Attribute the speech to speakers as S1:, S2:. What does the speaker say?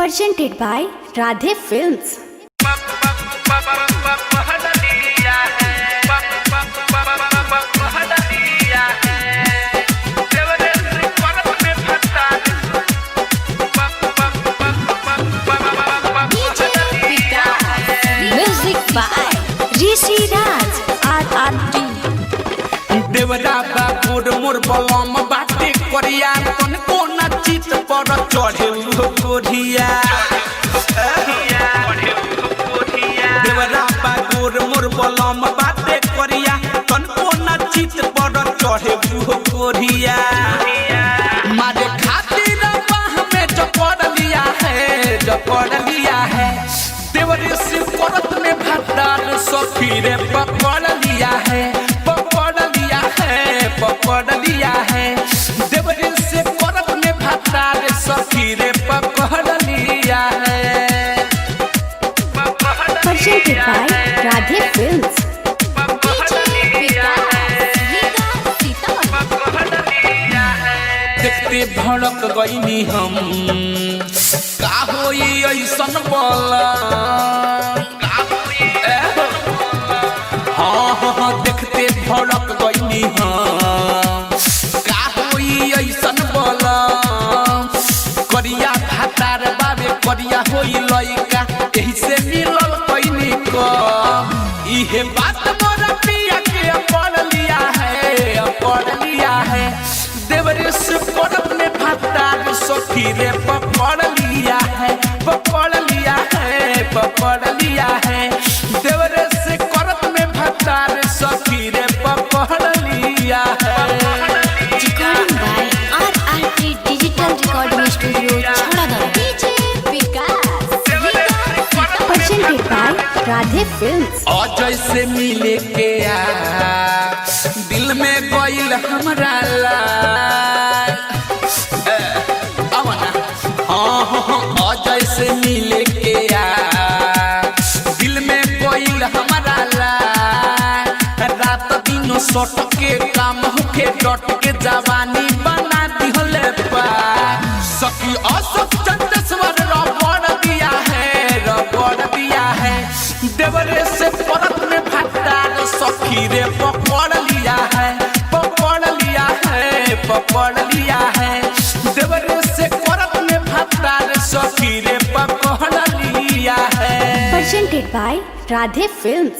S1: Presented by Radhe Films. Music by Rishi Raj RRT.
S2: देवरा बाबूर मोर बलम बाटे करिया तन को नचित पर चढ़े कोरिया देवरा बाबूर मोर बलम बाटे करिया तन को नचित पर चढ़े कोरिया मारे खातिर बाह में जपड़ लिया है देवरे से परत में भट्टार सफीरे पकड़ लिया है देवरे से परत में भट्टार सफीरे पकड़ लिया है
S1: Presented by Radhe Films.
S2: देखते भड़क गईनी हम का होई ऐसन बोला हाँ देखते भड़क गईनी हम का होई ऐसन बोला करिया भातार बाबे करिया होई लइका एही से मिलल कईनी को इहे बात मोरा पिया के पढ़ लिया है देवरे से परत में भट्टार सफीरे पकड़ लिया है देवरे से करत में भट्टार सफीरे पकड़ लिया है
S1: Recording by RRT Digital Recording Studio, Chharadan. Presented by Radhe Films.
S2: और जैसे मिले के दिल में गइल हमरा और जैसे मिले के दिल में गइल हमरा रात दिन सट के काम होके डट के जवानी बना दिहले पा सखी असक चंदेश्वर रगड़ दिया है देवरे से परत में भट्टार सखी रे पकड़ लिया है देवरे से परत में भट्टार सखी रे पकड़ लिया है
S1: Presented by Radhe Films.